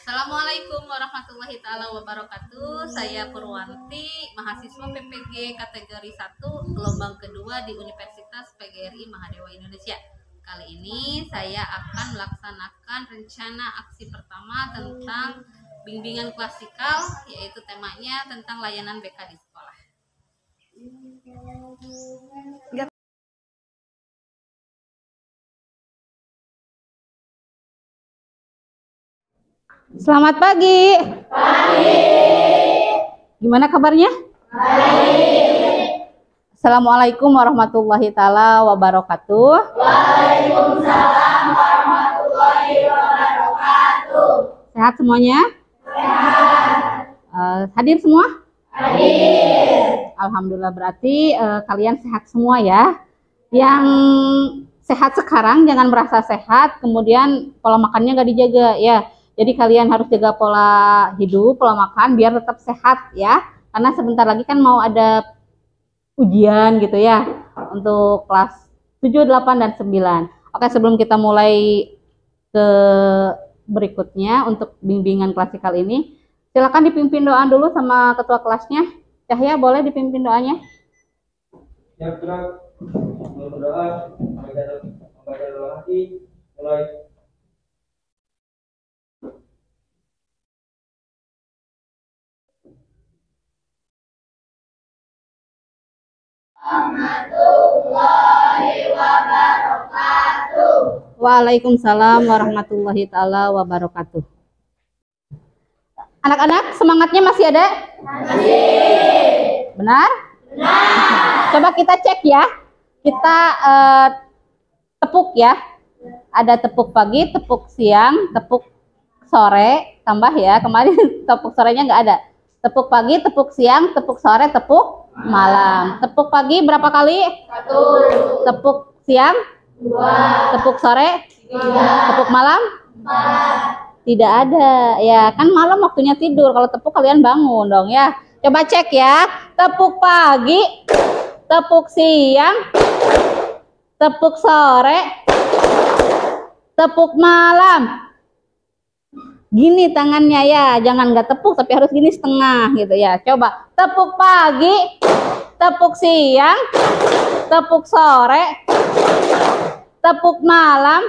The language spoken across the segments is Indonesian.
Assalamualaikum warahmatullahi taala wabarakatuh. Saya Purwanti, mahasiswa PPG kategori 1 gelombang kedua di Universitas PGRI Mahadewa Indonesia. Kali ini saya akan melaksanakan rencana aksi pertama tentang bimbingan klasikal, yaitu temanya tentang layanan BK di sekolah. Selamat pagi. Gimana kabarnya? Baik. Assalamualaikum warahmatullahi taala wabarakatuh. Waalaikumsalam warahmatullahi wabarakatuh. Sehat semuanya? Sehat. Hadir semua? Hadir. Alhamdulillah, berarti kalian sehat semua ya. Yang sehat sekarang jangan merasa sehat, kemudian pola makannya nggak dijaga ya. Jadi kalian harus jaga pola hidup, pola makan biar tetap sehat ya. Karena sebentar lagi kan mau ada ujian gitu ya untuk kelas 7, 8, dan 9. Oke, sebelum kita mulai ke berikutnya untuk bimbingan klasikal ini, silakan dipimpin doa dulu sama ketua kelasnya. Cahya, boleh dipimpin doanya? Ya, berdoa, membaca doa hati, mulai. Warahmatullahi wabarakatuh. Waalaikumsalam warahmatullahi taala wabarakatuh. Anak-anak, semangatnya masih ada? Masih. Benar? Benar. Coba kita cek ya. Kita tepuk ya. Ada tepuk pagi, tepuk siang, tepuk sore, tambah ya. Kemarin tepuk sorenya nggak ada. Tepuk pagi, tepuk siang, tepuk sore, tepuk malam. Tepuk pagi berapa kali? 1. Tepuk siang? 2. Tepuk sore? 3. Tepuk malam? 4. Tidak ada. Ya, kan malam waktunya tidur. Kalau tepuk kalian bangun dong ya. Coba cek ya. Tepuk pagi, tepuk siang, tepuk sore, tepuk malam. Gini tangannya ya, jangan nggak tepuk tapi harus gini setengah gitu ya. Coba tepuk pagi, tepuk siang, tepuk sore, tepuk malam,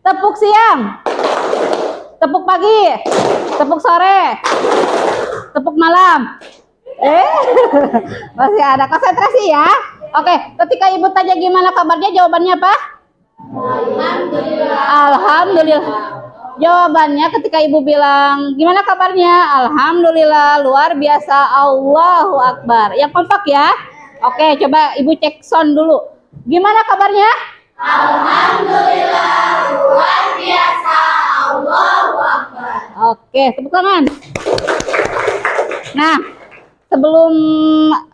tepuk siang, tepuk pagi, tepuk sore, tepuk malam. Masih ada, konsentrasi ya. Oke, ketika ibu tanya gimana kabarnya, jawabannya apa? Alhamdulillah. Alhamdulillah. Jawabannya ketika ibu bilang gimana kabarnya? Alhamdulillah, luar biasa, Allahu Akbar. Yang kompak ya. Oke, coba ibu cek sound dulu. Gimana kabarnya? Alhamdulillah, luar biasa, Allahu Akbar. Oke, tepuk tangan. Nah, sebelum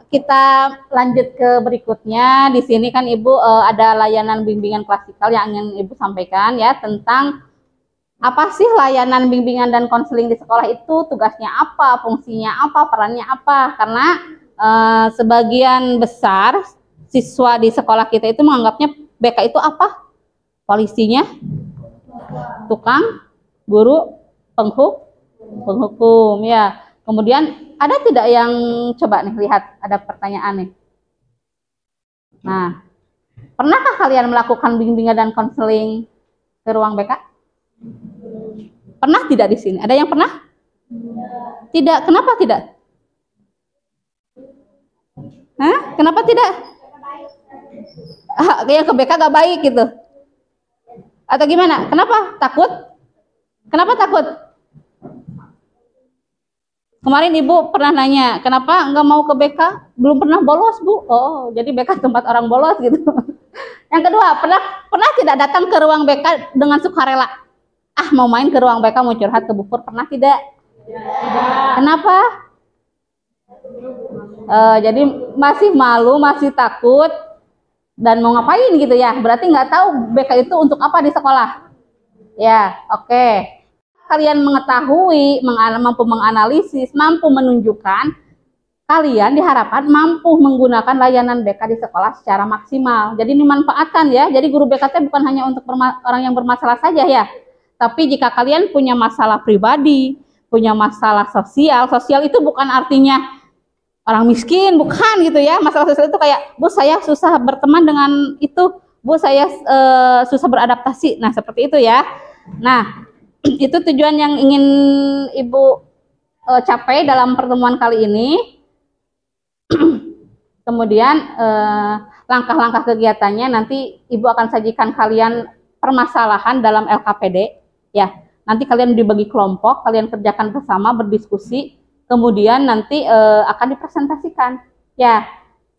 kita lanjut ke berikutnya, di sini kan Ibu ada layanan bimbingan klasikal yang ingin Ibu sampaikan ya, tentang apa sih layanan bimbingan dan konseling di sekolah itu, tugasnya apa, fungsinya apa, perannya apa. Karena sebagian besar siswa di sekolah kita itu menganggapnya BK itu apa? Polisinya, tukang, guru, penghukum ya. Kemudian ada tidak yang coba nih lihat, ada pertanyaan nih. Nah, pernahkah kalian melakukan bimbingan dan konseling ke ruang BK? Pernah tidak di sini? Ada yang pernah? Tidak. Kenapa tidak? Hah? Kenapa tidak? Yang ke BK gak baik gitu? Atau gimana? Kenapa? Takut? Kenapa takut? Kemarin Ibu pernah nanya, kenapa nggak mau ke BK? Belum pernah bolos, Bu. Oh, jadi BK tempat orang bolos gitu. Yang kedua, pernah tidak datang ke ruang BK dengan sukarela? Ah, mau main ke ruang BK, mau curhat ke Bufur, pernah tidak? Tidak. Kenapa? Jadi masih malu, masih takut, dan mau ngapain gitu ya? Berarti nggak tahu BK itu untuk apa di sekolah. Ya, oke. Kalian mengetahui, mampu menganalisis, mampu menunjukkan, kalian diharapkan mampu menggunakan layanan BK di sekolah secara maksimal. Jadi dimanfaatkan ya. Jadi guru BK bukan hanya untuk orang yang bermasalah saja ya, Tapi jika kalian punya masalah pribadi, punya masalah sosial, sosial itu bukan artinya orang miskin, bukan gitu ya. Masalah sosial itu kayak, Bu saya susah berteman dengan itu, Bu saya susah beradaptasi. Nah seperti itu ya. Nah itu tujuan yang ingin Ibu capai dalam pertemuan kali ini. Kemudian langkah-langkah kegiatannya nanti Ibu akan sajikan kalian permasalahan dalam LKPD ya. Nanti kalian dibagi kelompok, kalian kerjakan bersama, berdiskusi, kemudian nanti akan dipresentasikan. Ya,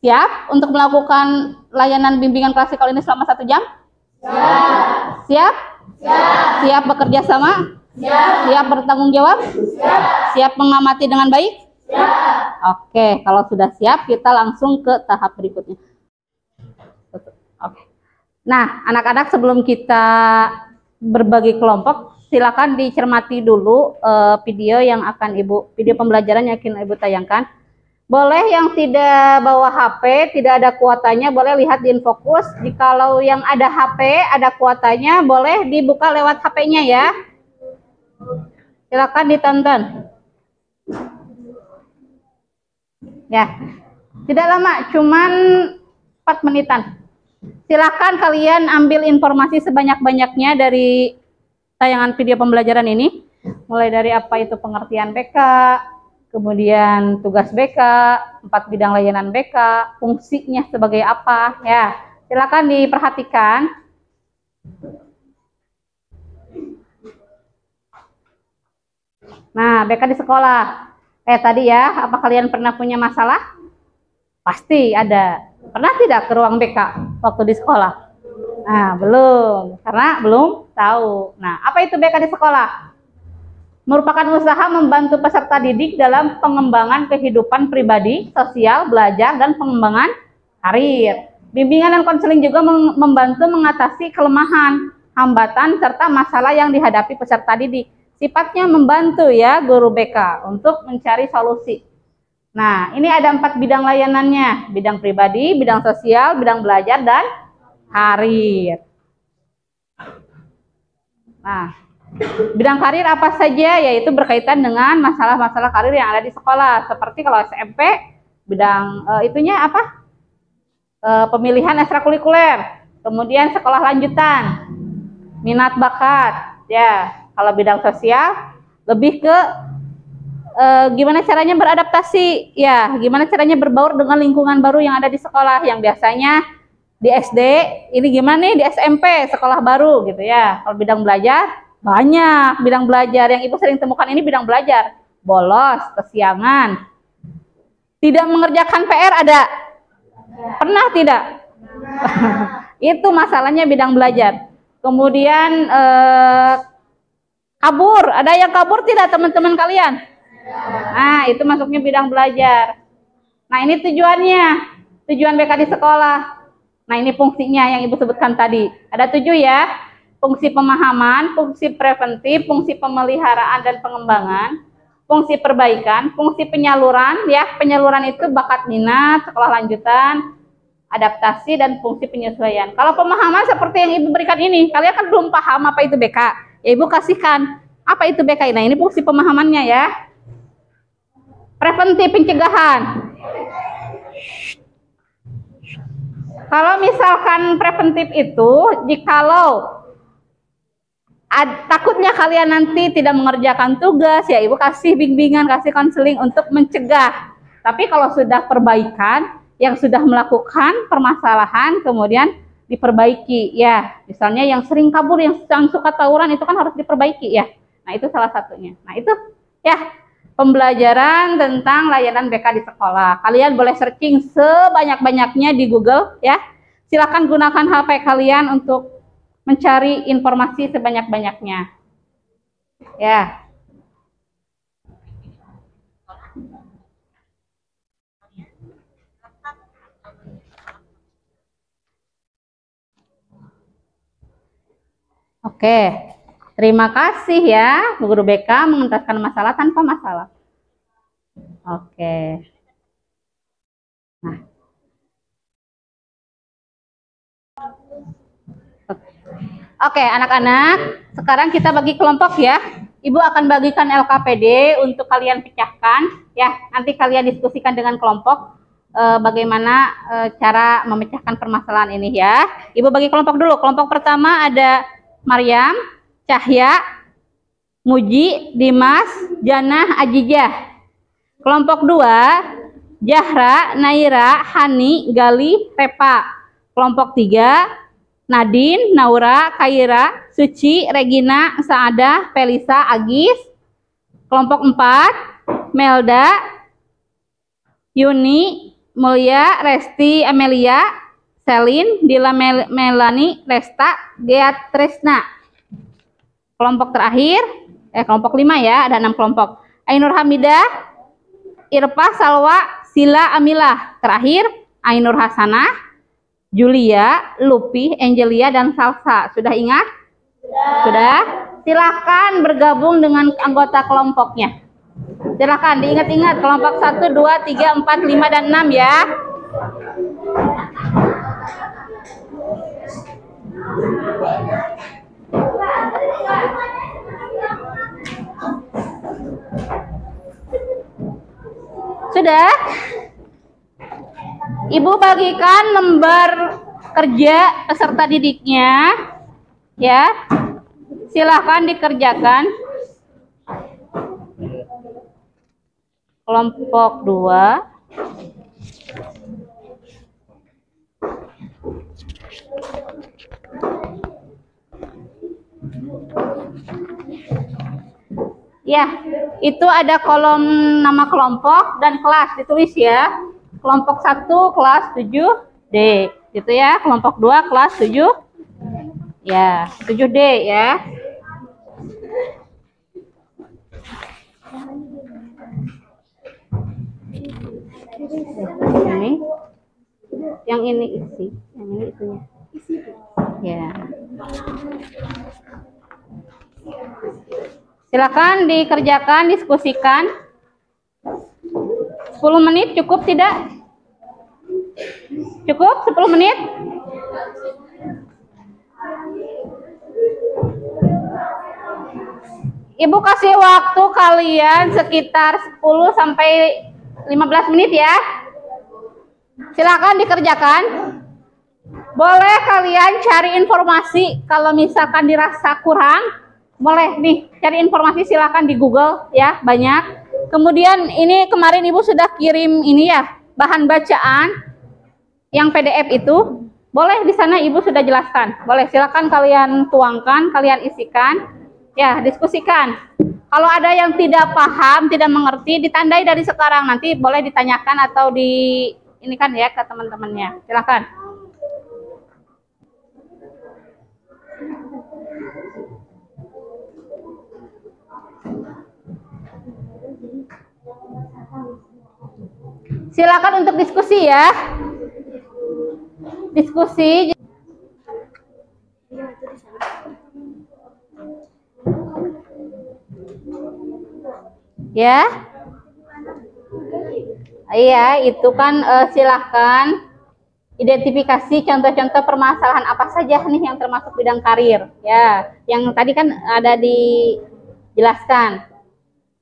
siap untuk melakukan layanan bimbingan klasikal ini selama 1 jam? Siap. Siap? Siap. Siap bekerja sama? Siap. Siap bertanggung jawab? Siap. Siap mengamati dengan baik? Oke, kalau sudah siap kita langsung ke tahap berikutnya. Oke. Nah, anak-anak sebelum kita berbagi kelompok, silakan dicermati dulu video yang akan video pembelajaran yang akan Ibu tayangkan. Boleh yang tidak bawa HP, tidak ada kuotanya, boleh lihat di Infokus. Jikalau yang ada HP, ada kuotanya, boleh dibuka lewat HP-nya ya. Silakan ditonton. Ya, tidak lama, cuman 4 menitan. Silakan kalian ambil informasi sebanyak-banyaknya dari tayangan video pembelajaran ini. Mulai dari apa itu pengertian BK, kemudian tugas BK, 4 bidang layanan BK, fungsinya sebagai apa. Ya, silakan diperhatikan. Nah, BK di sekolah. Tadi ya, apa kalian pernah punya masalah? Pasti ada. Pernah tidak ke ruang BK waktu di sekolah? Nah, belum. Karena belum tahu. Nah, apa itu BK di sekolah? Merupakan usaha membantu peserta didik dalam pengembangan kehidupan pribadi, sosial, belajar, dan pengembangan karir. Bimbingan dan konseling juga membantu mengatasi kelemahan, hambatan, serta masalah yang dihadapi peserta didik. Sifatnya membantu ya guru BK untuk mencari solusi. Nah, ini ada 4 bidang layanannya. Bidang pribadi, bidang sosial, bidang belajar, dan karir. Nah, bidang karir apa saja? Yaitu berkaitan dengan masalah-masalah karir yang ada di sekolah. Seperti kalau SMP, bidang itunya apa? Pemilihan ekstrakurikuler. Kemudian sekolah lanjutan, minat bakat. Ya. Kalau bidang sosial lebih ke gimana caranya beradaptasi, ya, gimana caranya berbaur dengan lingkungan baru yang ada di sekolah, yang biasanya di SD, ini gimana nih di SMP, sekolah baru gitu ya. Kalau bidang belajar, banyak bidang belajar yang Ibu sering temukan ini bidang belajar. Bolos, kesiangan, tidak mengerjakan PR ada? Pernah tidak? Itu masalahnya bidang belajar. Kemudian kabur, ada yang kabur tidak teman-teman kalian? Nah, itu masuknya bidang belajar. Nah, ini tujuannya, tujuan BK di sekolah. Nah, ini fungsinya yang Ibu sebutkan tadi. Ada 7 ya, fungsi pemahaman, fungsi preventif, fungsi pemeliharaan dan pengembangan, fungsi perbaikan, fungsi penyaluran, ya, penyaluran itu bakat minat, sekolah lanjutan, adaptasi, dan fungsi penyesuaian. Kalau pemahaman seperti yang Ibu berikan ini, kalian kan belum paham apa itu BK. Ya, Ibu kasihkan apa itu BK. Nah, ini fungsi pemahamannya ya. Preventif, pencegahan. Kalau misalkan preventif itu, jikalau takutnya kalian nanti tidak mengerjakan tugas, ya Ibu kasih bimbingan, kasih konseling untuk mencegah. Tapi kalau sudah perbaikan, yang sudah melakukan permasalahan, kemudian diperbaiki ya. Misalnya yang sering kabur, yang suka tawuran, itu kan harus diperbaiki ya. Nah, itu salah satunya. Nah, itu ya pembelajaran tentang layanan BK di sekolah. Kalian boleh searching sebanyak-banyaknya di Google ya. Silakan gunakan HP kalian untuk mencari informasi sebanyak-banyaknya. Ya. Oke, terima kasih ya Bu Guru BK mengentaskan masalah tanpa masalah. Oke. Nah. Oke, anak-anak, sekarang kita bagi kelompok ya. Ibu akan bagikan LKPD untuk kalian pecahkan ya. Nanti kalian diskusikan dengan kelompok bagaimana cara memecahkan permasalahan ini ya. Ibu bagi kelompok dulu. Kelompok pertama ada Maryam, Cahya, Muji, Dimas, Janah, Ajijah. Kelompok 2 Jahra, Naira, Hani, Gali, Repa. Kelompok 3 Nadine, Naura, Kaira, Suci, Regina, Saadah, Felisa, Agis. Kelompok 4 Melda, Yuni, Mulia, Resti, Amelia, Selin, Dila, Melani, Resta, Gia, Tresna. Kelompok terakhir, kelompok 5 ya, ada 6 kelompok. Ainur Hamidah, Irpa, Salwa, Sila, Amilah. Terakhir, Ainur Hasanah, Julia, Lupi, Angelia, dan Salsa. Sudah ingat? Sudah? Silakan bergabung dengan anggota kelompoknya. Silakan diingat-ingat kelompok 1, 2, 3, 4, 5, dan 6 ya. Sudah? Ibu bagikan lembar kerja peserta didiknya ya. Silahkan dikerjakan. Kelompok 2. Ya, itu ada kolom nama kelompok dan kelas ditulis ya. Kelompok 1 kelas 7D gitu ya. Kelompok 2 kelas 7 ya, 7D ya. Ini yang ini isi, yang ini itunya. Ya. Silakan dikerjakan, diskusikan. 10 menit cukup tidak? Cukup 10 menit? Ibu kasih waktu kalian sekitar 10 sampai 15 menit ya. Silakan dikerjakan. Boleh kalian cari informasi kalau misalkan dirasa kurang, boleh nih cari informasi, silakan di Google ya, banyak. Kemudian ini kemarin Ibu sudah kirim ini ya, bahan bacaan yang PDF itu. Boleh di sana Ibu sudah jelaskan. Boleh, silakan kalian tuangkan, kalian isikan. Ya, diskusikan. Kalau ada yang tidak paham, tidak mengerti, ditandai dari sekarang. Nanti boleh ditanyakan atau di ini kan ya ke teman-temannya. Silakan. Silakan untuk diskusi ya. Diskusi. Ya. Iya, itu kan silahkan identifikasi contoh-contoh permasalahan apa saja nih yang termasuk bidang karir. Ya, yang tadi kan ada dijelaskan.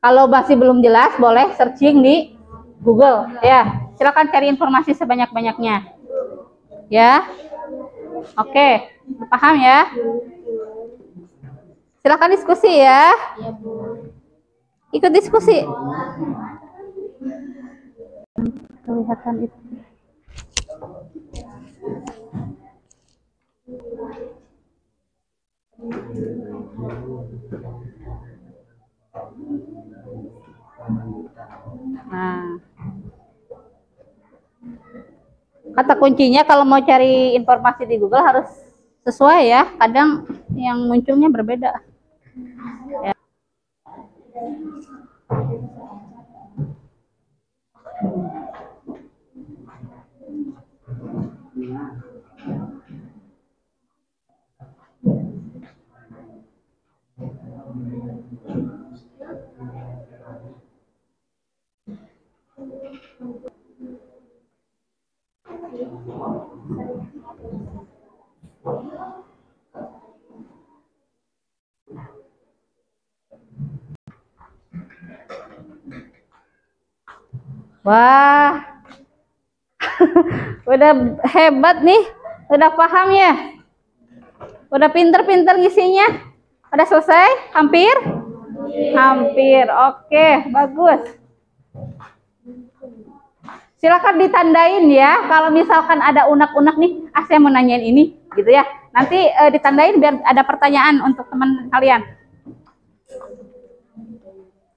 Kalau masih belum jelas, boleh searching di Google. Ya, silakan cari informasi sebanyak-banyaknya. Ya, oke, paham ya? Silakan diskusi ya. Ikut diskusi. Kelihatan itu. Nah, kata kuncinya kalau mau cari informasi di Google harus sesuai ya. Kadang yang munculnya berbeda. Ya. Wah, udah hebat nih, udah paham ya, udah pinter-pinter ngisinya, udah selesai, hampir, hampir, oke, bagus. Silakan ditandain ya, kalau misalkan ada unek-unek nih, saya mau nanyain ini, gitu ya. Nanti ditandain biar ada pertanyaan untuk teman kalian.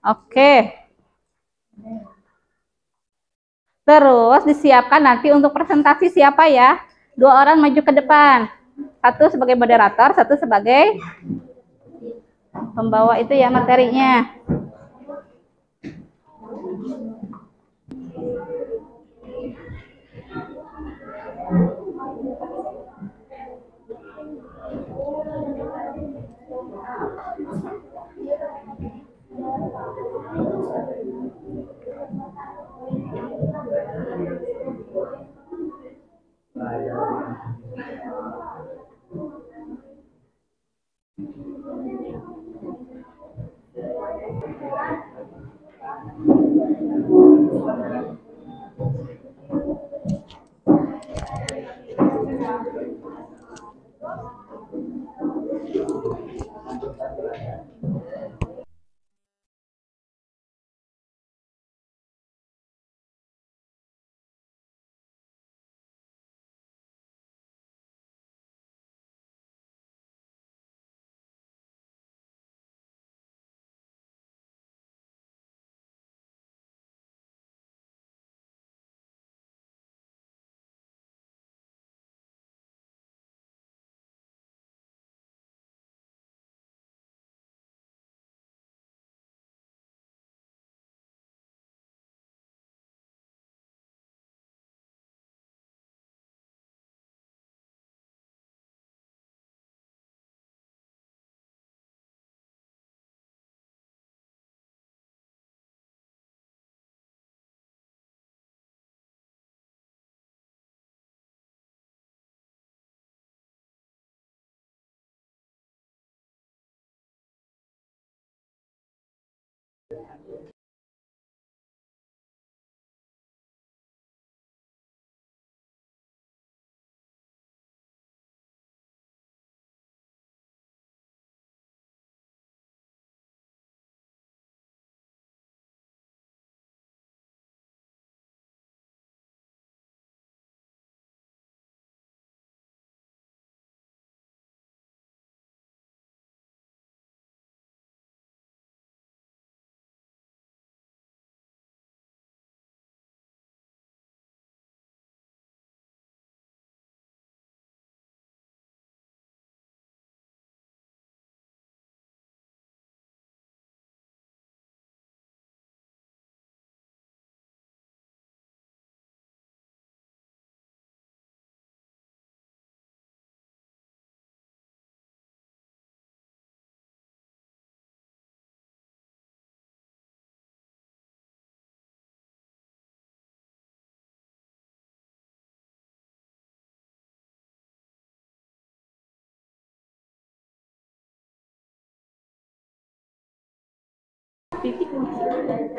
Oke. Terus disiapkan nanti untuk presentasi siapa ya? 2 orang maju ke depan. 1 sebagai moderator, 1 sebagai pembawa itu ya materinya.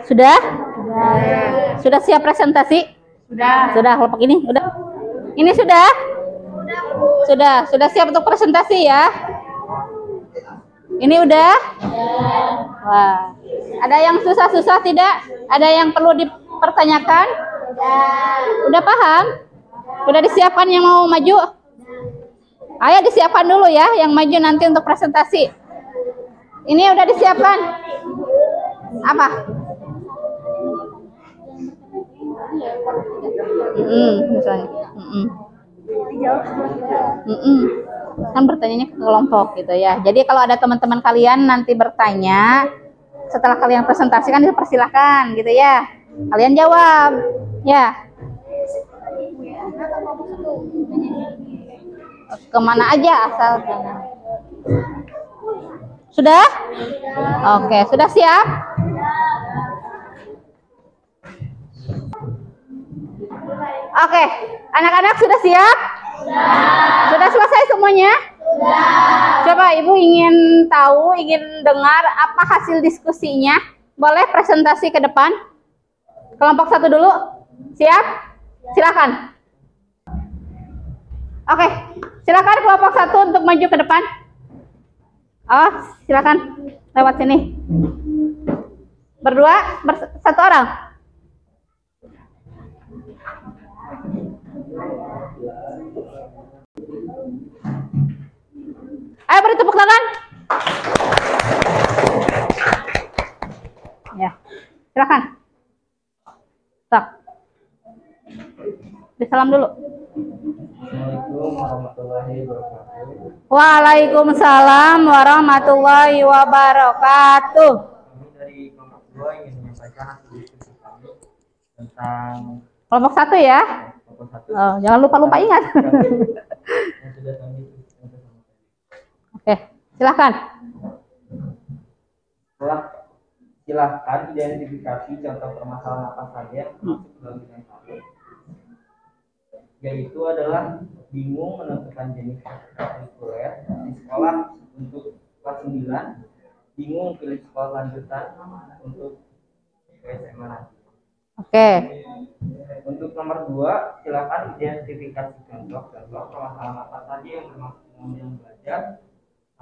Sudah? Sudah siap presentasi? Sudah, kelompok ini udah. Ini sudah? Sudah siap untuk presentasi ya? Ini udah? Wah. Ada yang susah-susah tidak? Ada yang perlu dipertanyakan? Udah paham? Udah disiapkan yang mau maju? Ayo disiapkan dulu ya yang maju nanti untuk presentasi. Ini udah disiapkan? Apa? Misalnya. Kan bertanyanya ke kelompok gitu ya. Jadi kalau ada teman-teman kalian nanti bertanya, setelah kalian presentasikan dipersilahkan gitu ya. Kalian jawab, ya. Kemana aja asal jangan. Sudah? Oke, sudah siap? Oke, anak-anak sudah siap? Sudah selesai semuanya? Coba Ibu ingin tahu, ingin dengar apa hasil diskusinya? Boleh presentasi ke depan? Kelompok 1 dulu. Siap? Silakan. Oke, silakan kelompok 1 untuk maju ke depan. Oh, silakan lewat sini. Berdua, satu orang. Ayo beri tepuk tangan. Ya, silakan. Tak. Salam dulu. Assalamualaikum warahmatullahi wabarakatuh. Waalaikumsalam warahmatullahi wabarakatuh. Kami dari kelompok 2 ingin menyampaikan hasil diskusi kami tentang Kelompok 1 ya. kelompok 1 Oh, jangan lupa ingat. yang sudah kami diskusikan bersama. Oke, silakan. Silahkan identifikasi contoh permasalahan apa saja yang masuk dalam bidang satu, yaitu adalah bingung menentukan jenis kurikuler di sekolah untuk kelas 9, bingung pilih sekolah lanjutan untuk SMA nanti. Oke. Untuk nomor 2, silakan identifikasi contoh permasalahan apa saja yang termasuk dalam bidang belajar.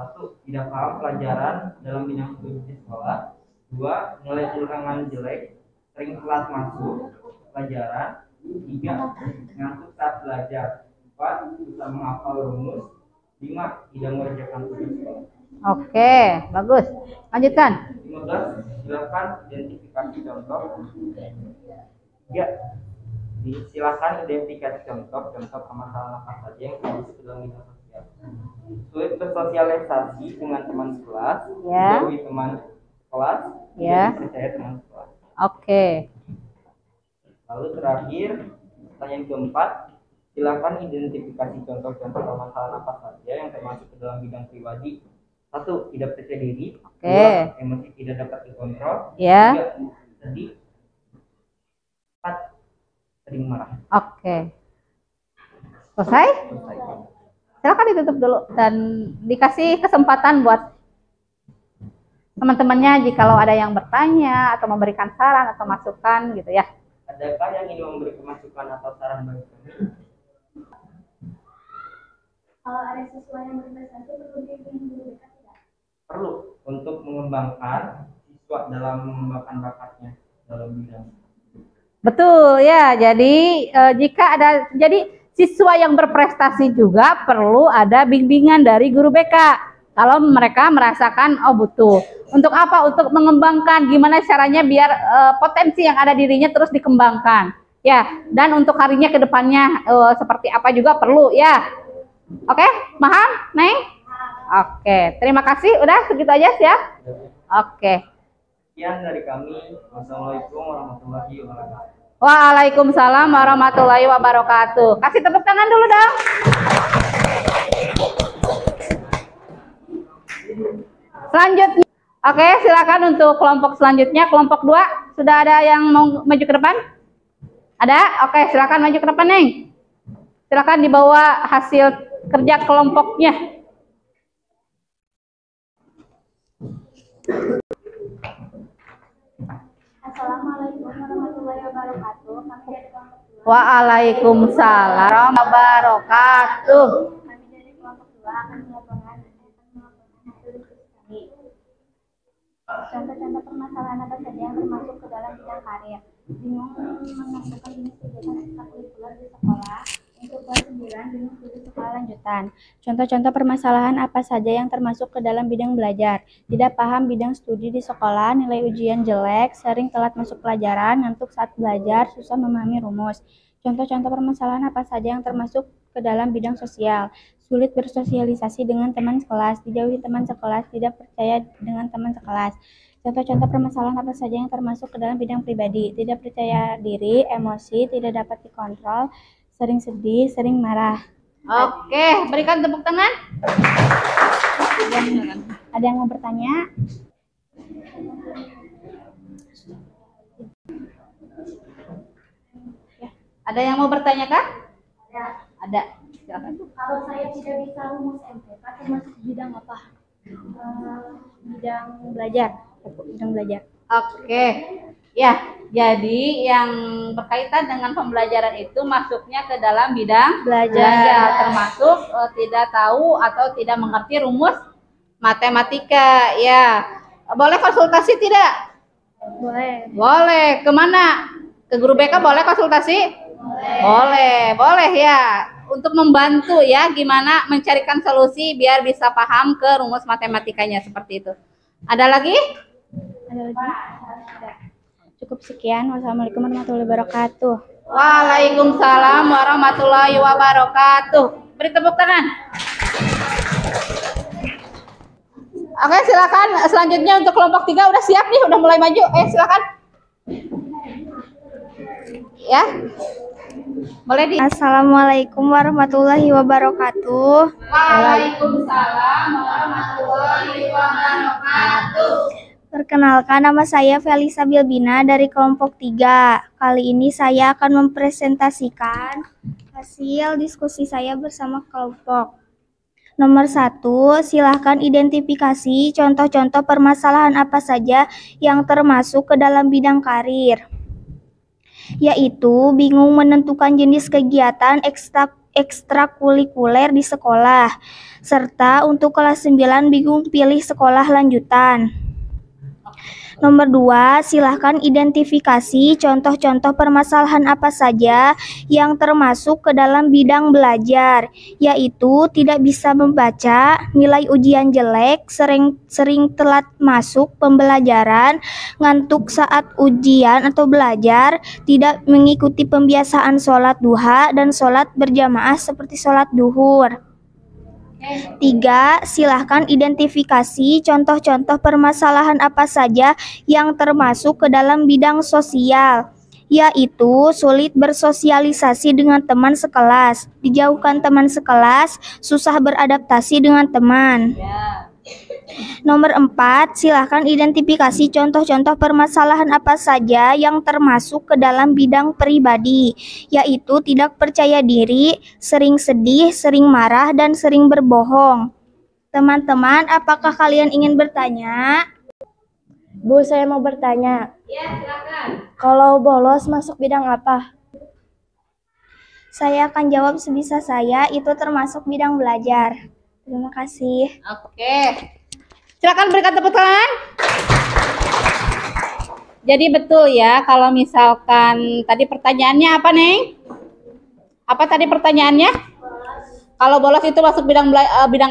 1. Tidak paham pelajaran dalam bidang studi di sekolah. 2. Nilai ulangan jelek, sering telat masuk pelajaran. 3. Ngantuk saat belajar. 4. Susah menghafal rumus. 5. Tidak mengerjakan tugas sekolah. Oke, bagus. Lanjutkan. 15. Silakan identifikasi contoh. 3. Silakan identifikasi contoh permasalahan apa saja yang termasuk dalam bidang sosial. Sulit bersosialisasi dengan teman sekelas, Ya. jauhi teman kelas, Ya. tidak percaya teman sekelas. Oke. Lalu terakhir, pertanyaan keempat, silakan identifikasi contoh-contoh permasalahan apa saja yang termasuk ke dalam bidang pribadi. 1. Tidak percaya diri. Oke. 2. Emosi tidak dapat dikontrol. Ya. 3. Sedih. 4. Sering marah. Oke. Selesai? Silakan ditutup dulu dan dikasih kesempatan buat teman-temannya jikalau ada yang bertanya atau memberikan saran atau masukan gitu ya. Adakah yang ingin memberi masukan atau saran bagi kami? Kalau ada siswa yang berprestasi perlu dibimbing guru BK tidak? Perlu untuk mengembangkan siswa dalam mengembangkan bakatnya dalam bidang. Betul ya. Jadi jika ada siswa yang berprestasi juga perlu ada bimbingan dari guru BK. Kalau mereka merasakan butuh. Untuk apa? Untuk mengembangkan gimana caranya biar potensi yang ada dirinya terus dikembangkan. Ya, dan untuk harinya ke depannya seperti apa juga perlu ya. Oke, paham, Neng? Oke, terima kasih. Udah segitu aja siap? Oke. Sekian dari kami. Wassalamualaikum warahmatullahi wabarakatuh. Waalaikumsalam warahmatullahi wabarakatuh. Kasih tepuk tangan dulu dong. Selanjutnya, oke, silakan untuk kelompok selanjutnya. Kelompok 2, sudah ada yang mau maju ke depan? Ada? Oke, silakan maju ke depan, Neng. Silakan dibawa hasil kerja kelompoknya. Assalamualaikum warahmatullahi wabarakatuh. Kami dari kelompok 2. Waalaikumsalam warahmatullahi wabarakatuh. Kami dari kelompok 2 akan melaporkan hasil diskusi kami. Contoh-contoh permasalahan apa saja yang termasuk ke dalam bidang karir. Bingung menentukan jenis kegiatan ekstrakurikuler di sekolah. Untuk kelas 9, bingung studi sekolah lanjutan. Contoh-contoh permasalahan apa saja yang termasuk ke dalam bidang belajar. Tidak paham bidang studi di sekolah, nilai ujian jelek, sering telat masuk pelajaran, ngantuk saat belajar, susah memahami rumus. Contoh-contoh permasalahan apa saja yang termasuk ke dalam bidang sosial. Sulit bersosialisasi dengan teman sekelas, dijauhi teman sekelas, tidak percaya dengan teman sekelas. Contoh-contoh permasalahan apa saja yang termasuk ke dalam bidang pribadi. Tidak percaya diri, emosi, tidak dapat dikontrol, sering sedih, sering marah. Oke, berikan tepuk tangan. Ada yang mau bertanya? Ada yang mau bertanya kah? Ada. Ada. Silakan. Kalau saya tidak bisa rumus MTK, termasuk bidang apa? Bidang belajar. Bidang belajar. Oke. Ya, jadi yang berkaitan dengan pembelajaran itu masuknya ke dalam bidang belajar, termasuk tidak tahu atau tidak mengerti rumus matematika. Ya, boleh konsultasi tidak? Boleh. Boleh. Kemana? Ke guru BK boleh konsultasi? Boleh, boleh ya. Untuk membantu ya, gimana mencarikan solusi biar bisa paham ke rumus matematikanya seperti itu. Ada lagi? Ada lagi? Ada. Cukup sekian. Wassalamualaikum warahmatullahi wabarakatuh. Waalaikumsalam warahmatullahi wabarakatuh. Beri tepuk tangan. Oke, silakan. Selanjutnya untuk kelompok 3 udah siap nih, udah mulai maju. Silakan. Ya. Boleh di. Assalamualaikum warahmatullahi wabarakatuh. Waalaikumsalam warahmatullahi wabarakatuh. Perkenalkan, nama saya Felisa Bilbina dari kelompok 3. Kali ini saya akan mempresentasikan hasil diskusi saya bersama kelompok. Nomor 1, silahkan identifikasi contoh-contoh permasalahan apa saja yang termasuk ke dalam bidang karir. Yaitu bingung menentukan jenis kegiatan ekstrakurikuler di sekolah, serta untuk kelas 9 bingung pilih sekolah lanjutan. Nomor 2, silahkan identifikasi contoh-contoh permasalahan apa saja yang termasuk ke dalam bidang belajar, yaitu tidak bisa membaca, nilai ujian jelek, sering telat masuk pembelajaran, ngantuk saat ujian atau belajar, tidak mengikuti pembiasaan sholat duha dan sholat berjamaah seperti sholat duhur. 3, silahkan identifikasi contoh-contoh permasalahan apa saja yang termasuk ke dalam bidang sosial, yaitu sulit bersosialisasi dengan teman sekelas, dijauhkan teman sekelas, susah beradaptasi dengan teman. Nomor 4, silahkan identifikasi contoh-contoh permasalahan apa saja yang termasuk ke dalam bidang pribadi, yaitu tidak percaya diri, sering sedih, sering marah, dan sering berbohong. Teman-teman, apakah kalian ingin bertanya? Bu, saya mau bertanya. Ya, silakan. Kalau bolos masuk bidang apa? Saya akan jawab sebisa saya, itu termasuk bidang belajar. Terima kasih. Oke. Silakan berikan tepuk tangan. Jadi betul ya, kalau misalkan tadi pertanyaannya apa, Neng? Apa tadi pertanyaannya? Kalau bolos itu masuk bidang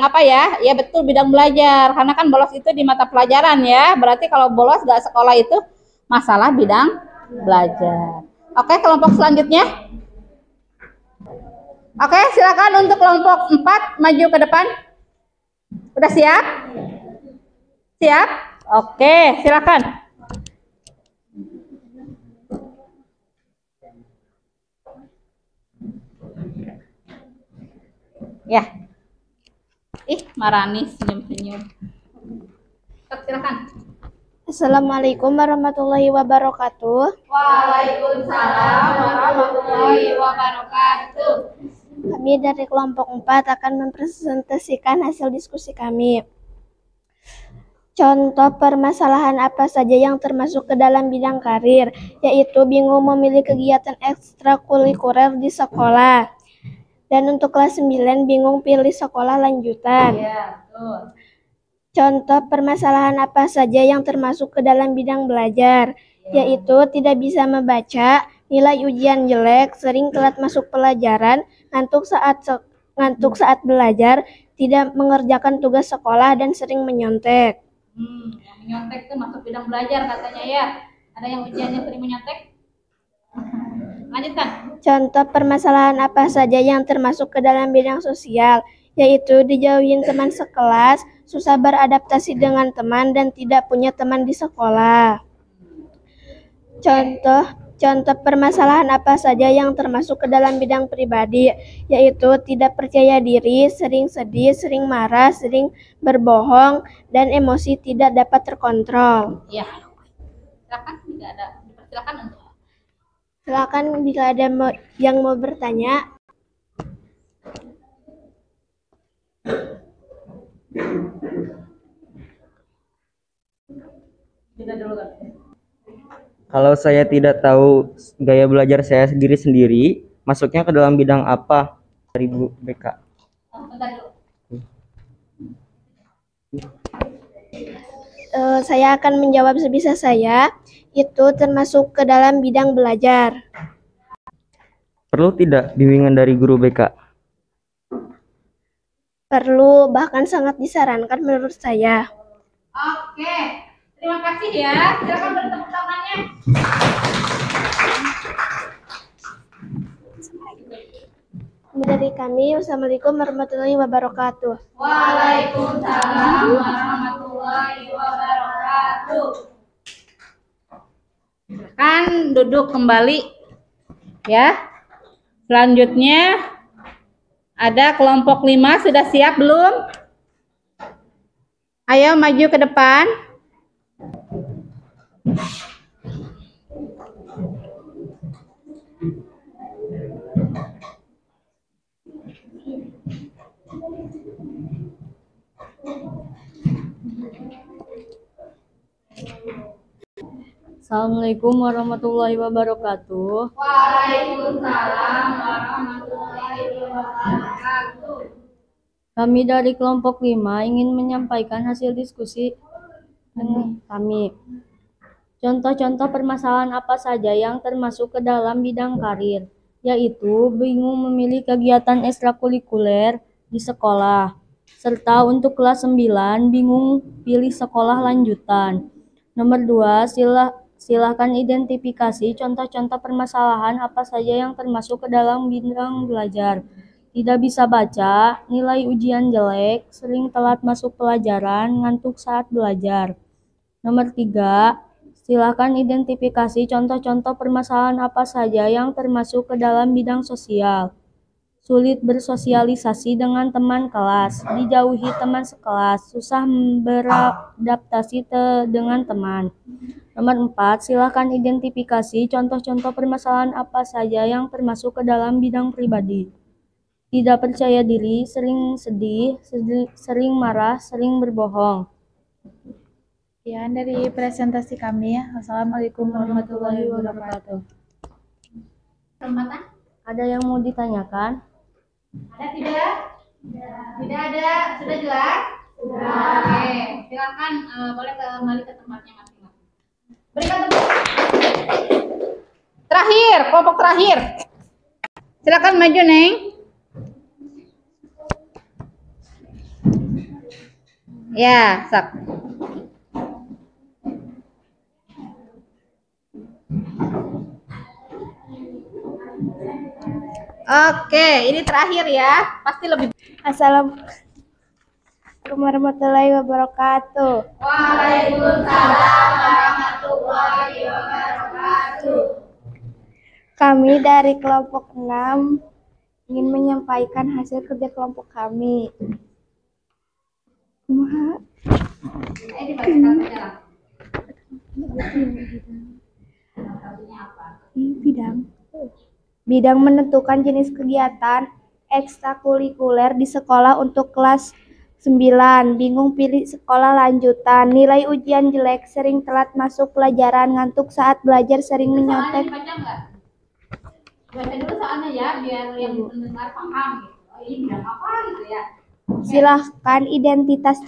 apa ya? Ya betul, bidang belajar. Karena kan bolos itu di mata pelajaran ya. Berarti kalau bolos gak sekolah itu masalah bidang belajar. Oke, kelompok selanjutnya. Oke, silakan untuk kelompok 4 maju ke depan. Udah siap? Siap? Oke, silakan. Ya. Marani senyum-senyum. Silakan. Assalamualaikum warahmatullahi wabarakatuh. Waalaikumsalam warahmatullahi wabarakatuh. Kami dari kelompok 4 akan mempresentasikan hasil diskusi kami. Contoh permasalahan apa saja yang termasuk ke dalam bidang karir, yaitu bingung memilih kegiatan ekstrakurikuler di sekolah. Dan untuk kelas 9 bingung pilih sekolah lanjutan. Ya, betul. Contoh permasalahan apa saja yang termasuk ke dalam bidang belajar, yaitu tidak bisa membaca, nilai ujian jelek, sering telat masuk pelajaran, ngantuk saat belajar, tidak mengerjakan tugas sekolah, dan sering menyontek. Yang menyontek itu masuk bidang belajar katanya ya. Ada yang ujiannya sering menyontek? Lanjutkan. Contoh permasalahan apa saja yang termasuk ke dalam bidang sosial, yaitu dijauhin teman sekelas, susah beradaptasi dengan teman, dan tidak punya teman di sekolah. Contoh permasalahan apa saja yang termasuk ke dalam bidang pribadi, yaitu tidak percaya diri, sering sedih, sering marah, sering berbohong, dan emosi tidak dapat terkontrol. Ya. Silakan, tidak ada. Silakan untuk. Silakan bila ada yang mau bertanya. Tidak dulu kan. Kalau saya tidak tahu gaya belajar saya sendiri, masuknya ke dalam bidang apa dari Bu BK? Saya akan menjawab sebisa saya, itu termasuk ke dalam bidang belajar. Perlu tidak bimbingan dari guru BK? Perlu, bahkan sangat disarankan menurut saya. Oke, terima kasih ya. Silakan beri tepuk tangannya. Dari kami, wassalamualaikum warahmatullahi wabarakatuh. Waalaikumsalam warahmatullahi wabarakatuh. Silakan duduk kembali ya. Selanjutnya ada kelompok 5, sudah siap belum? Ayo maju ke depan. Assalamualaikum warahmatullahi wabarakatuh. Waalaikumsalam warahmatullahi wabarakatuh. Kami dari kelompok 5 ingin menyampaikan hasil diskusi dengan kami. Contoh-contoh permasalahan apa saja yang termasuk ke dalam bidang karir, yaitu bingung memilih kegiatan ekstrakurikuler di sekolah, serta untuk kelas 9 bingung pilih sekolah lanjutan. Nomor 2, silahkan identifikasi contoh-contoh permasalahan apa saja yang termasuk ke dalam bidang belajar. Tidak bisa baca, nilai ujian jelek, sering telat masuk pelajaran, ngantuk saat belajar. Nomor 3, silahkan identifikasi contoh-contoh permasalahan apa saja yang termasuk ke dalam bidang sosial. Sulit bersosialisasi dengan teman kelas, dijauhi teman sekelas, susah beradaptasi dengan teman. Nomor 4, silakan identifikasi contoh-contoh permasalahan apa saja yang termasuk ke dalam bidang pribadi. Tidak percaya diri, sering sedih, sering marah, sering berbohong. Sekian dari presentasi kami ya. Wassalamualaikum warahmatullahi wabarakatuh. Kesempatan? Ada yang mau ditanyakan? Ada tidak? Tidak ada. Sudah jelas? Sudah. Oke, silakan boleh kembali ke tempatnya masing-masing. Berikan tepuk. Terakhir, kelompok terakhir. Silakan maju, Neng. Ya, sok. Oke, ini terakhir ya. Pasti lebih. Assalamualaikum warahmatullahi wabarakatuh. Waalaikumsalam warahmatullahi wabarakatuh. Kami dari kelompok 6 ingin menyampaikan hasil kerja kelompok kami. Kumaha? Bidang menentukan jenis kegiatan ekstrakurikuler di sekolah untuk kelas 9, bingung pilih sekolah lanjutan, nilai ujian jelek, sering telat masuk pelajaran, ngantuk saat belajar, sering menyontek. Dibaca nggak? Baca dulu soalnya ya, biar yang mendengar paham gitu. Oh, ini bidang apa gitu ya. Silahkan identifikasi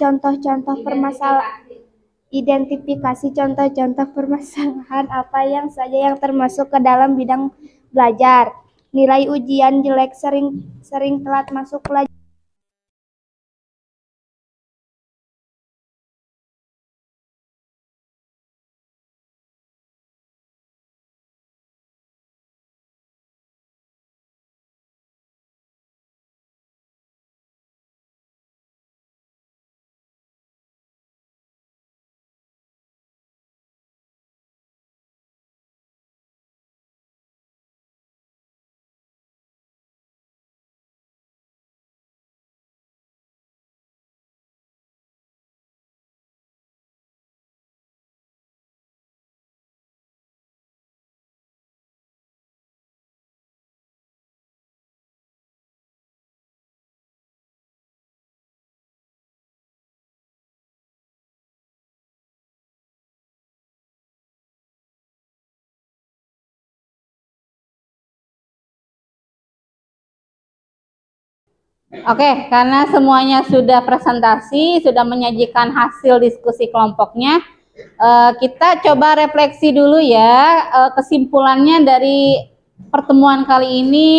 contoh-contoh permasalahan apa yang saja yang termasuk ke dalam bidang belajar. Nilai ujian jelek, sering telat masuk pelajaran. Oke, karena semuanya sudah presentasi, sudah menyajikan hasil diskusi kelompoknya, kita coba refleksi dulu ya, kesimpulannya dari pertemuan kali ini,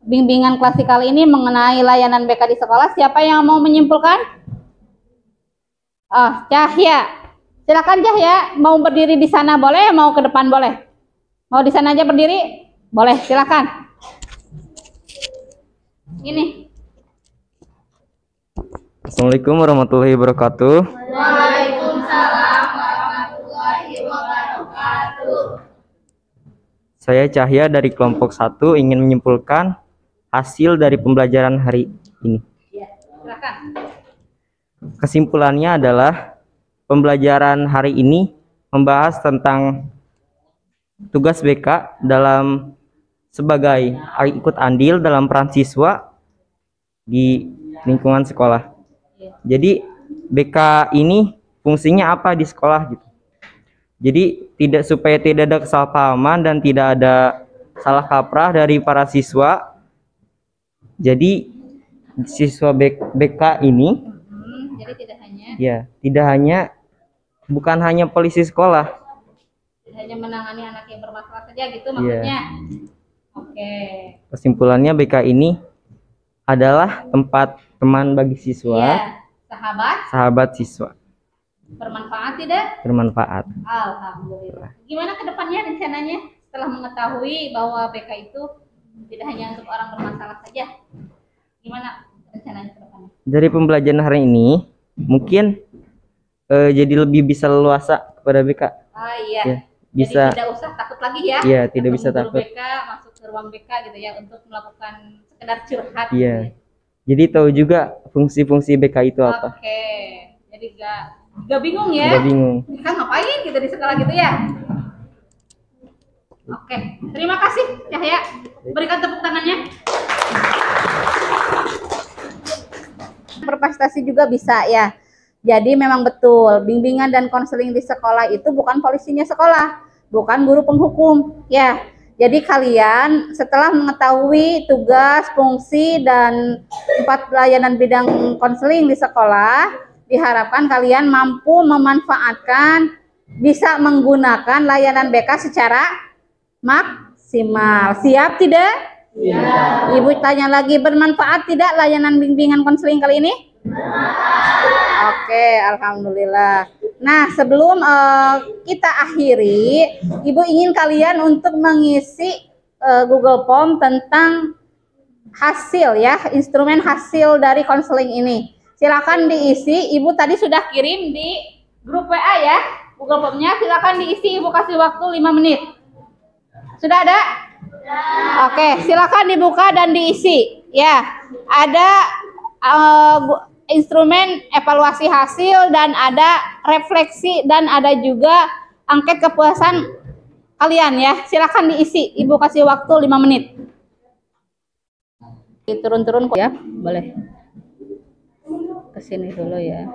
bimbingan klasik kali ini mengenai layanan BK di sekolah. Siapa yang mau menyimpulkan? Oh, Cahya. Silakan Cahya, mau berdiri di sana boleh, mau ke depan boleh. Mau di sana aja berdiri? Boleh, silakan. Ini. Assalamualaikum warahmatullahi wabarakatuh. Waalaikumsalam warahmatullahi wabarakatuh. Saya Cahya dari kelompok 1 ingin menyimpulkan hasil dari pembelajaran hari ini. Ya, silakan. Kesimpulannya adalah pembelajaran hari ini membahas tentang tugas BK dalam sebagai ikut andil dalam peran siswa di lingkungan sekolah. Jadi BK ini fungsinya apa di sekolah gitu. Jadi supaya tidak ada kesalahpahaman dan tidak ada salah kaprah dari para siswa. Jadi siswa BK ini jadi bukan hanya polisi sekolah. Tidak hanya menangani anak yang bermasalah saja gitu maksudnya. Oke. Kesimpulannya BK ini adalah tempat teman bagi siswa. Sahabat siswa. Bermanfaat tidak? Bermanfaat. Alhamdulillah. Gimana ke depannya rencananya setelah mengetahui bahwa BK itu tidak hanya untuk orang bermasalah saja? Gimana rencananya ke depannya? Dari pembelajaran hari ini mungkin jadi lebih bisa leluasa kepada BK. Iya. Ya, bisa. Jadi tidak usah takut lagi ya. Iya, tidak bisa takut. BK masuk ke ruang BK gitu ya untuk melakukan sekedar curhat. Iya. Gitu ya. Jadi tahu juga fungsi-fungsi BK itu apa. Oke. Jadi gak bingung ya. Gak bingung. Kita ngapain gitu di sekolah gitu ya. Oke. Terima kasih Cahya. Berikan tepuk tangannya. Berprestasi juga bisa ya. Jadi memang betul, bimbingan dan konseling di sekolah itu bukan polisinya sekolah, bukan guru penghukum. Ya, jadi kalian setelah mengetahui tugas, fungsi, dan 4 layanan bidang konseling di sekolah, diharapkan kalian mampu memanfaatkan, bisa menggunakan layanan BK secara maksimal. Siap tidak? Ya. Ibu tanya lagi, bermanfaat tidak layanan bimbingan konseling kali ini? Oke, alhamdulillah. Nah, sebelum kita akhiri, Ibu ingin kalian untuk mengisi Google Form tentang hasil ya, instrumen hasil dari konseling ini. Silakan diisi. Ibu tadi sudah kirim di grup WA ya, Google Form-nya. Silakan diisi. Ibu kasih waktu 5 menit. Sudah ada? Oke, silakan dibuka dan diisi. Ya, ada instrumen evaluasi hasil dan ada refleksi dan ada juga angket kepuasan kalian ya. Silakan diisi. Ibu kasih waktu 5 menit. Turun-turun kok ya, boleh. Kesini dulu ya.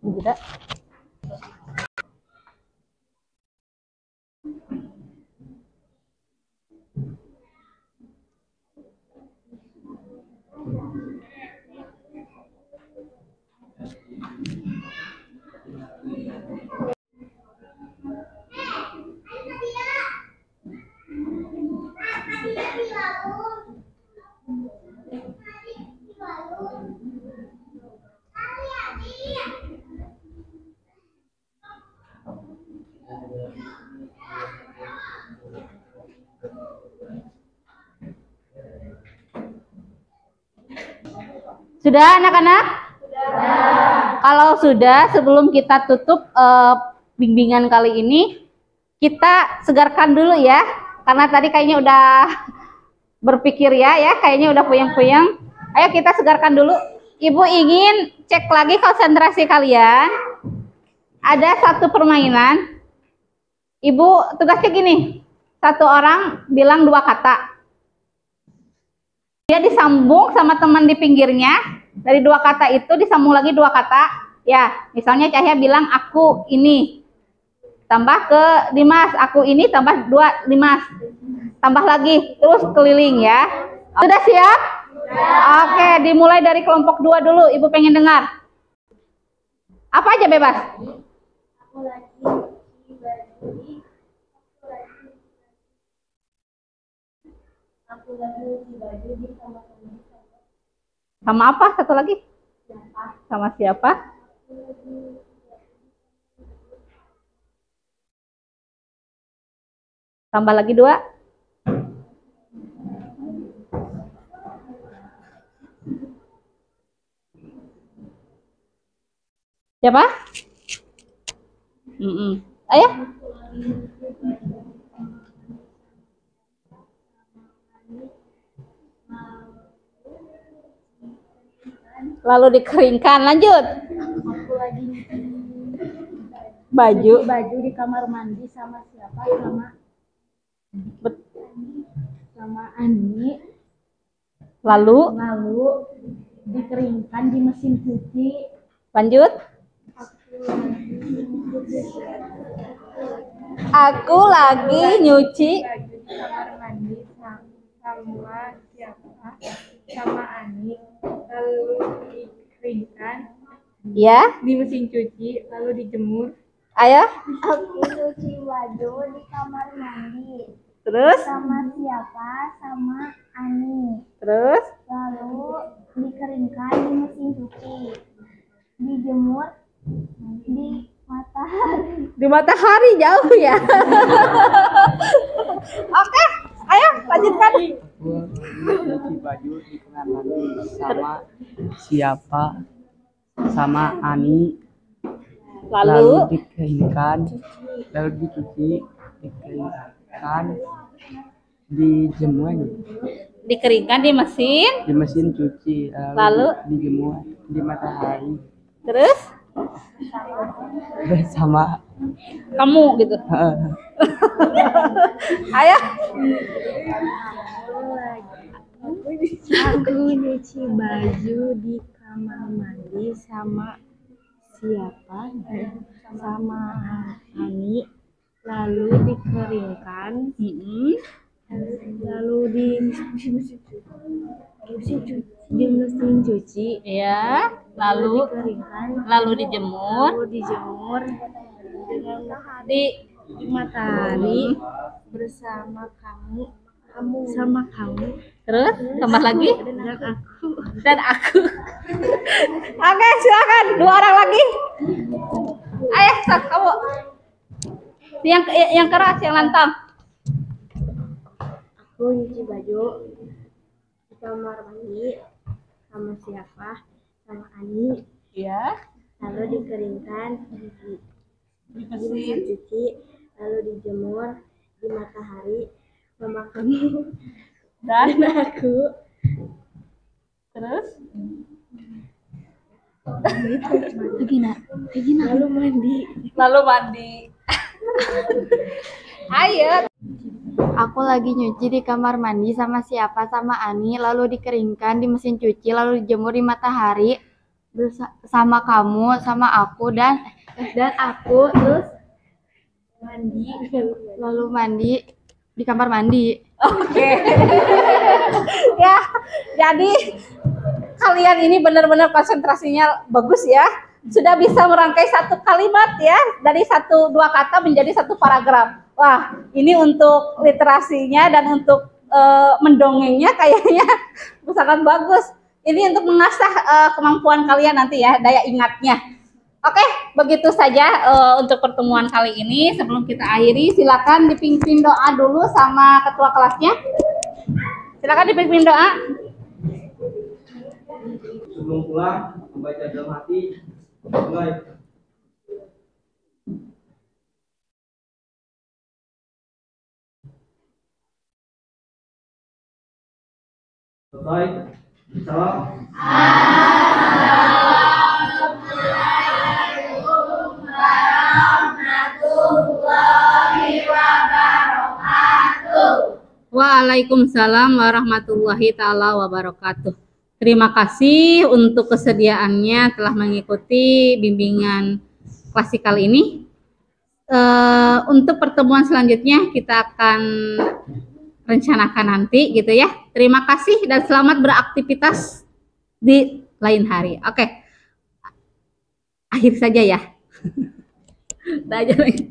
Tidak. Sudah anak-anak? Sudah. Kalau sudah, sebelum kita tutup bimbingan kali ini, kita segarkan dulu ya. Karena tadi kayaknya udah berpikir ya, kayaknya udah puyeng-puyeng. Ayo kita segarkan dulu. Ibu ingin cek lagi konsentrasi kalian. Ada satu permainan. Ibu tugasnya gini. Satu orang bilang 2 kata. Dia disambung sama teman di pinggirnya. Dari 2 kata itu disambung lagi 2 kata. Ya, misalnya Cahya bilang aku ini. Tambah ke Dimas, aku ini tambah 2 Dimas. Tambah lagi, terus keliling ya. Sudah siap? Ya. Oke, dimulai dari kelompok 2 dulu. Ibu pengen dengar. Apa aja bebas? Aku lagi cuci baju di kamar mandi. Sama apa? Satu lagi? Sama siapa? Tambah lagi 2. Siapa? Ayo. Lalu dikeringkan. Lanjut. Aku lagi Baju. baju di kamar mandi sama siapa? Sama Ani. Lalu Dikeringkan di mesin cuci. lanjut. Aku lagi nyuci Baju di kamar mandi sama siapa? Sama Ani. Lalu dikeringkan ya. di mesin cuci, lalu dijemur. Ayo. Aku cuci baju di kamar mandi Terus. sama siapa? Sama Ani. Terus. Lalu dikeringkan di mesin cuci, dijemur di matahari. Di matahari jauh ya. Oke, ayo lanjutkan. Cuci baju di kamar mandi sama siapa? Sama Ani. Lalu dikeringkan, lalu dicuci, dikeringkan, dijemur dikeringkan di mesin. di mesin cuci, Lalu dijemur di matahari terus bersama kamu gitu. Ayo. Aku nyuci baju di kamar mandi sama siapa? Sama Ani. Lalu dikeringkan, lalu di mesin cuci, Ya, lalu dikeringkan, dijemur dijemur di di matahari bersama sama kamu terus tambah lagi dan aku. Oke, silakan 2 orang lagi. Ayo, sok kamu. Yang keras, yang lantang. Aku nyuci baju di kamar mandi sama siapa? Sama Ani. Ya. Lalu dikeringkan di mesin cuci, lalu dijemur di matahari sama kamu Dan aku. terus Lalu mandi. lalu mandi. Ayo. Aku lagi nyuci di kamar mandi sama siapa? Sama Ani, lalu dikeringkan di mesin cuci, lalu dijemur di matahari sama kamu, sama aku dan aku terus mandi, lalu mandi di kamar mandi. Oke. Ya, jadi kalian ini benar-benar konsentrasinya bagus ya. Sudah bisa merangkai satu kalimat ya, dari dua kata menjadi satu paragraf. Wah, ini untuk literasinya dan untuk mendongengnya kayaknya sangat bagus. Ini untuk mengasah kemampuan kalian nanti ya, daya ingatnya. Oke, begitu saja untuk pertemuan kali ini. Sebelum kita akhiri, silakan dipimpin doa dulu sama ketua kelasnya. Silakan dipimpin doa. Sebelum pulang, membaca dalam hati, mulai. Selesai. Salam. Waalaikumsalam warahmatullahi taala wabarakatuh. Terima kasih untuk kesediaannya telah mengikuti bimbingan klasikal ini. Untuk pertemuan selanjutnya kita akan rencanakan nanti gitu ya. Terima kasih dan selamat beraktivitas di lain hari. Oke. Akhir saja ya. Dah aja lagi.